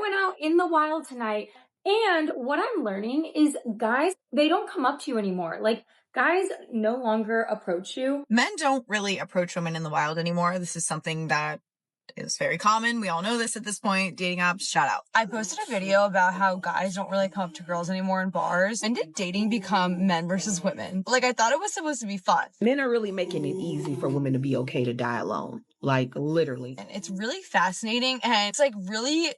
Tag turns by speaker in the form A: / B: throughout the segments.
A: went out in the wild tonight, and what I'm learning is guys, they don't come up to you anymore. Like, guys no longer approach you.
B: Men don't really approach women in the wild anymore. This is something that is very common. We all know this at this point. Dating apps, shout out. I posted a video about how guys don't really come up to girls anymore in bars. When did dating become men versus women? Like, I thought it was supposed to be fun.
C: Men are really making it easy for women to be okay to die alone. Like, literally.
B: And it's really fascinating, and it's like really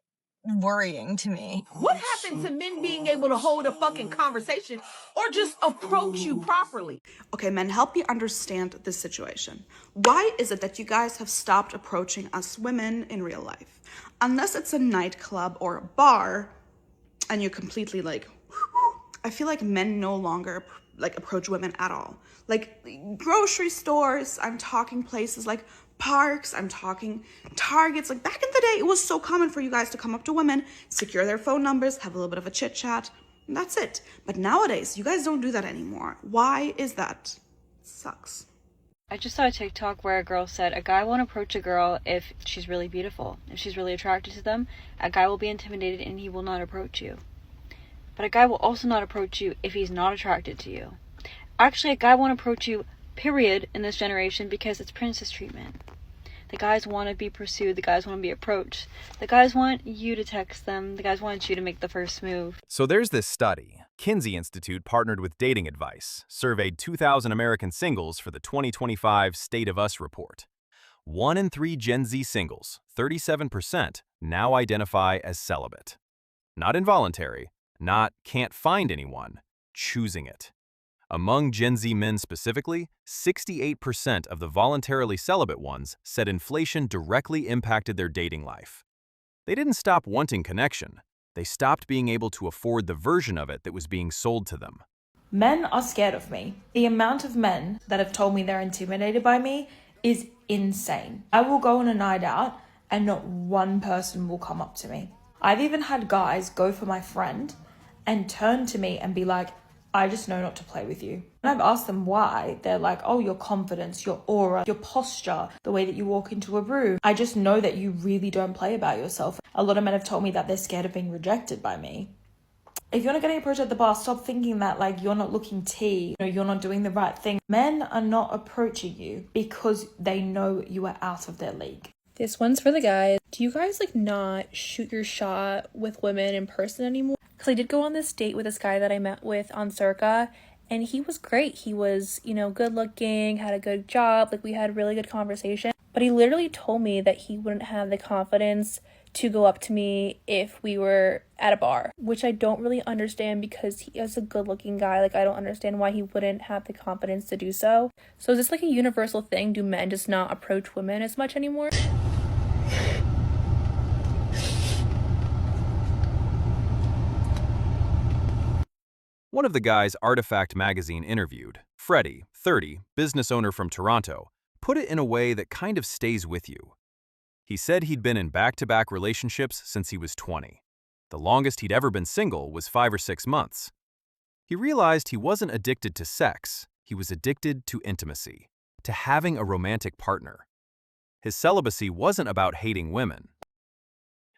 B: worrying to me.
C: What happened to men being able to hold a fucking conversation or just approach you properly?
D: Okay, men, help me understand this situation. Why is it that you guys have stopped approaching us women in real life? Unless it's a nightclub or a bar, and you're completely like, I feel like men no longer like approach women at all. Like grocery stores, I'm talking places like parks, I'm talking Targets. Like back in the day, it was so common for you guys to come up to women, secure their phone numbers, have a little bit of a chit chat, and that's it. But nowadays, you guys don't do that anymore. Why is that? It sucks.
E: I just saw a TikTok where a girl said a guy won't approach a girl if she's really beautiful. If she's really attracted to them, a guy will be intimidated and he will not approach you. But a guy will also not approach you if he's not attracted to you. Actually, a guy won't approach you, period, in this generation because it's princess treatment. The guys want to be pursued. The guys want to be approached. The guys want you to text them. The guys want you to make the first move.
F: So there's this study. Kinsey Institute partnered with Dating Advice, surveyed 2,000 American singles for the 2025 State of Us report. 1 in 3 Gen Z singles, 37%, now identify as celibate. Not involuntary, not can't find anyone, choosing it. Among Gen Z men specifically, 68% of the voluntarily celibate ones said inflation directly impacted their dating life. They didn't stop wanting connection. They stopped being able to afford the version of it that was being sold to them.
G: Men are scared of me. The amount of men that have told me they're intimidated by me is insane. I will go on a night out and not one person will come up to me. I've even had guys go for my friend and turn to me and be like, I just know not to play with you. And I've asked them why. They're like, oh, your confidence, your aura, your posture, the way that you walk into a room. I just know that you really don't play about yourself. A lot of men have told me that they're scared of being rejected by me. If you're not getting approached at the bar, stop thinking that like you're not looking tea, you're not doing the right thing. Men are not approaching you because they know you are out of their league.
H: This one's for the guys. Do you guys like not shoot your shot with women in person anymore? Because I did go on this date with this guy that I met with on Circa, and he was great. He was, good looking, had a good job, like we had really good conversation. But he literally told me that he wouldn't have the confidence to go up to me if we were at a bar, which I don't really understand because he is a good looking guy. Like I don't understand why he wouldn't have the confidence to do so. So is this like a universal thing? Do men just not approach women as much anymore?
F: One of the guys Artifact magazine interviewed, Freddie, 30, business owner from Toronto, put it in a way that kind of stays with you. He said he'd been in back-to-back relationships since he was 20. The longest he'd ever been single was 5 or 6 months. He realized he wasn't addicted to sex, he was addicted to intimacy, to having a romantic partner. His celibacy wasn't about hating women.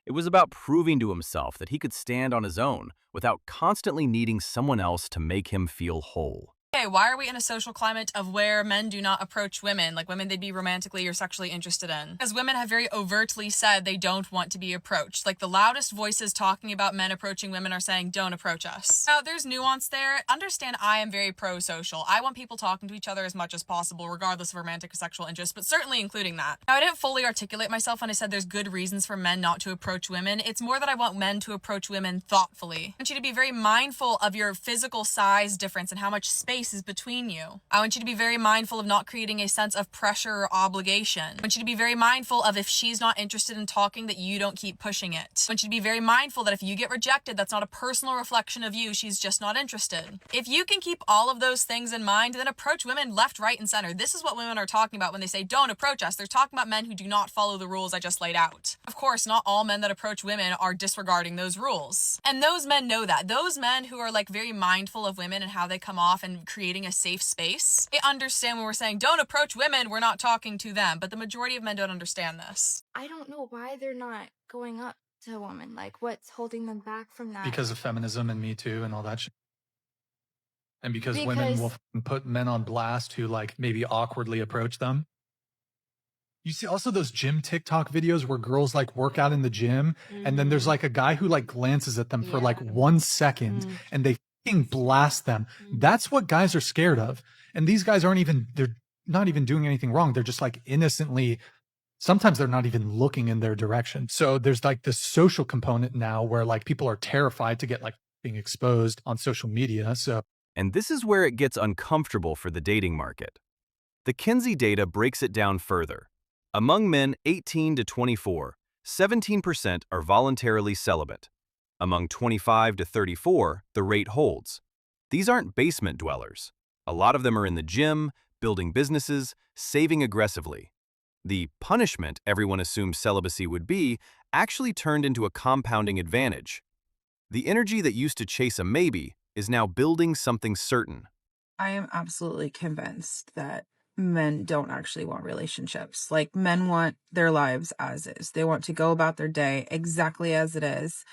F: It was about proving to himself that he could stand on his own without constantly needing someone else to make him feel whole.
I: Okay, why are we in a social climate of where men do not approach women, like women they'd be romantically or sexually interested in? Because women have very overtly said they don't want to be approached. Like the loudest voices talking about men approaching women are saying, don't approach us. Now, there's nuance there. Understand I am very pro-social. I want people talking to each other as much as possible, regardless of romantic or sexual interest, but certainly including that. Now, I didn't fully articulate myself when I said there's good reasons for men not to approach women. It's more that I want men to approach women thoughtfully. I want you to be very mindful of your physical size difference and how much space is between you. I want you to be very mindful of not creating a sense of pressure or obligation. I want you to be very mindful of if she's not interested in talking, that you don't keep pushing it. I want you to be very mindful that if you get rejected, that's not a personal reflection of you. She's just not interested. If you can keep all of those things in mind, then approach women left, right, and center. This is what women are talking about when they say don't approach us. They're talking about men who do not follow the rules I just laid out. Of course, not all men that approach women are disregarding those rules. And those men know that. Those men who are like very mindful of women and how they come off and creating a safe space, they understand when we're saying don't approach women, we're not talking to them. But the majority of men don't understand this.
J: I don't know why they're not going up to a woman? Like, what's holding them back from that?
K: Because of feminism and Me Too and all that shit. And because women will
J: Because
K: put men on blast who like maybe awkwardly approach them. You see also those gym TikTok videos where girls like work out in the gym and then there's like a guy who like glances at them for like 1 second and they fucking blast them. That's what guys are scared of. And these guys they're not even doing anything wrong. They're just like innocently, sometimes they're not even looking in their direction. So there's like this social component now where like people are terrified to get like being exposed on social media. So
F: And this is where it gets uncomfortable for the dating market. The Kinsey data breaks it down further. Among men 18 to 24, 17% are voluntarily celibate. Among 25 to 34, the rate holds. These aren't basement dwellers. A lot of them are in the gym, building businesses, saving aggressively. The punishment everyone assumed celibacy would be actually turned into a compounding advantage. The energy that used to chase a maybe is now building something certain.
B: I am absolutely convinced that men don't actually want relationships. Like, men want their lives as is. They want to go about their day exactly as it is,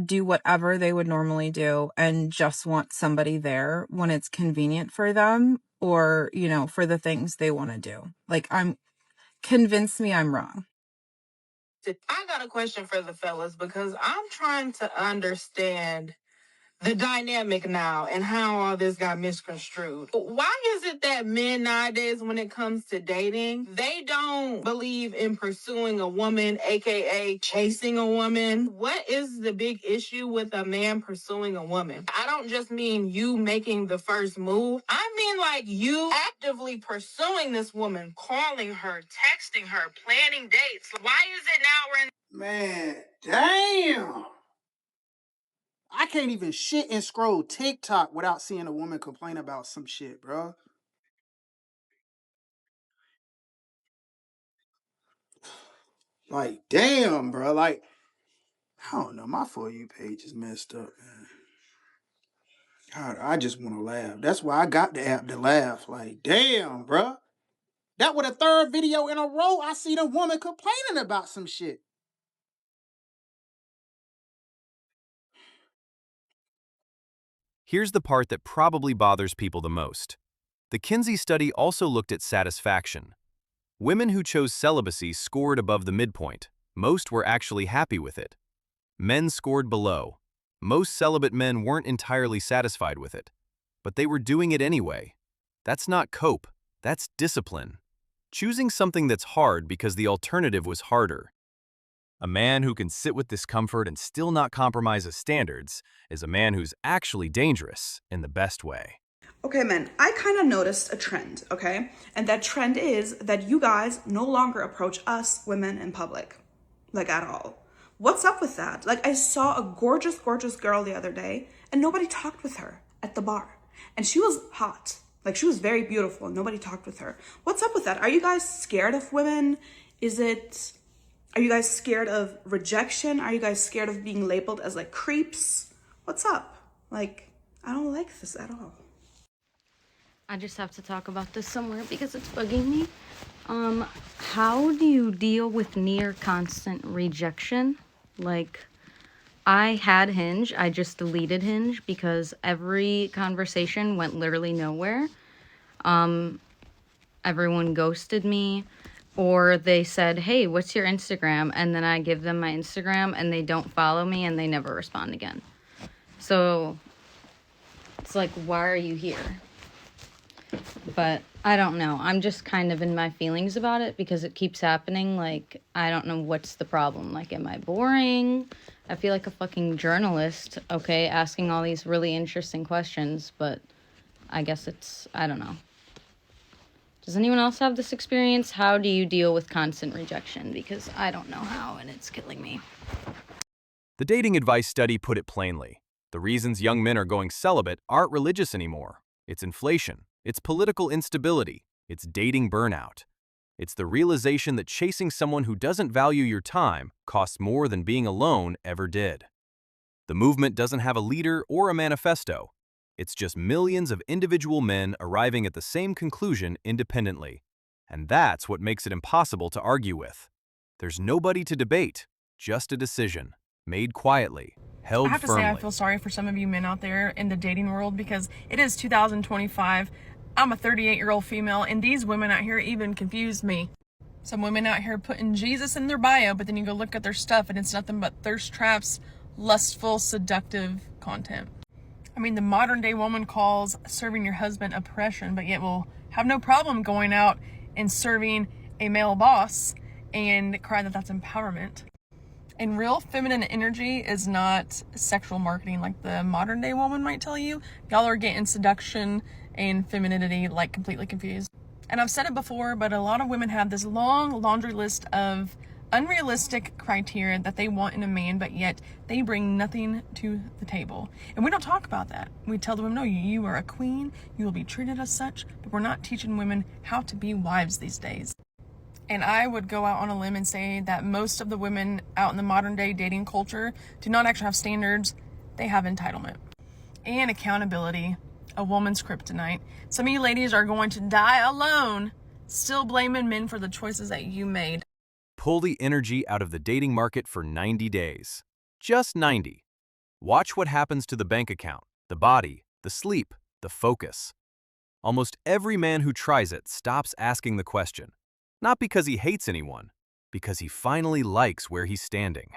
B: do whatever they would normally do, and just want somebody there when it's convenient for them or, you know, for the things they want to do. Like, convince me I'm wrong.
C: I got a question for the fellas because I'm trying to understand the dynamic now and how all this got misconstrued. Why is it that men nowadays, when it comes to dating, they don't believe in pursuing a woman, aka chasing a woman? What is the big issue with a man pursuing a woman? I don't just mean you making the first move. I mean like you actively pursuing this woman, calling her, texting her, planning dates. Why is it now we're in...
L: Man, damn. I can't even shit and scroll TikTok without seeing a woman complain about some shit, bro. Like, damn, bro. Like, I don't know. My For You page is messed up, man. God, I just want to laugh. That's why I got the app to laugh. Like, damn, bro. That was the third video in a row I see the woman complaining about some shit.
F: Here's the part that probably bothers people the most. The Kinsey study also looked at satisfaction. Women who chose celibacy scored above the midpoint. Most were actually happy with it. Men scored below. Most celibate men weren't entirely satisfied with it, but they were doing it anyway. That's not cope, that's discipline. Choosing something that's hard because the alternative was harder. A man who can sit with discomfort and still not compromise his standards is a man who's actually dangerous in the best way.
D: Okay, men, I kind of noticed a trend, okay? And that trend is that you guys no longer approach us women in public, like at all. What's up with that? Like, I saw a gorgeous, gorgeous girl the other day and nobody talked with her at the bar. And she was hot. Like, she was very beautiful and nobody talked with her. What's up with that? Are you guys scared of women? Are you guys scared of rejection? Are you guys scared of being labeled as like creeps? What's up? Like, I don't like this at all.
M: I just have to talk about this somewhere because it's bugging me. How do you deal with near constant rejection? Like, I had Hinge. I just deleted Hinge because every conversation went literally nowhere. Everyone ghosted me, or they said, hey, what's your Instagram? And then I give them my Instagram and they don't follow me and they never respond again. So it's like, why are you here? But I don't know. I'm just kind of in my feelings about it because it keeps happening. Like, I don't know what's the problem. Like, am I boring? I feel like a fucking journalist, okay, asking all these really interesting questions, but I guess I don't know. Does anyone else have this experience? How do you deal with constant rejection? Because I don't know how, and it's killing me.
F: The dating advice study put it plainly. The reasons young men are going celibate aren't religious anymore. It's inflation. It's political instability. It's dating burnout. It's the realization that chasing someone who doesn't value your time costs more than being alone ever did. The movement doesn't have a leader or a manifesto. It's just millions of individual men arriving at the same conclusion independently. And that's what makes it impossible to argue with. There's nobody to debate, just a decision, made quietly, held
N: I have to
F: firmly.
N: say I feel sorry for some of you men out there in the dating world because it is 2025. I'm a 38-year-old female, and these women out here even confuse me. Some women out here putting Jesus in their bio, but then you go look at their stuff and it's nothing but thirst traps, lustful, seductive content. I mean, the modern day woman calls serving your husband oppression, but yet will have no problem going out and serving a male boss and cry that that's empowerment. And real feminine energy is not sexual marketing like the modern day woman might tell you. Y'all are getting seduction and femininity like completely confused. And I've said it before, but a lot of women have this long laundry list of unrealistic criteria that they want in a man, but yet they bring nothing to the table. And we don't talk about that. We tell the women, no, you are a queen, you will be treated as such, but we're not teaching women how to be wives these days. And I would go out on a limb and say that most of the women out in the modern day dating culture do not actually have standards, they have entitlement. And accountability, a woman's kryptonite. Some of you ladies are going to die alone, still blaming men for the choices that you made.
F: Pull the energy out of the dating market for 90 days. Just 90. Watch what happens to the bank account, the body, the sleep, the focus. Almost every man who tries it stops asking the question. Not because he hates anyone, because he finally likes where he's standing.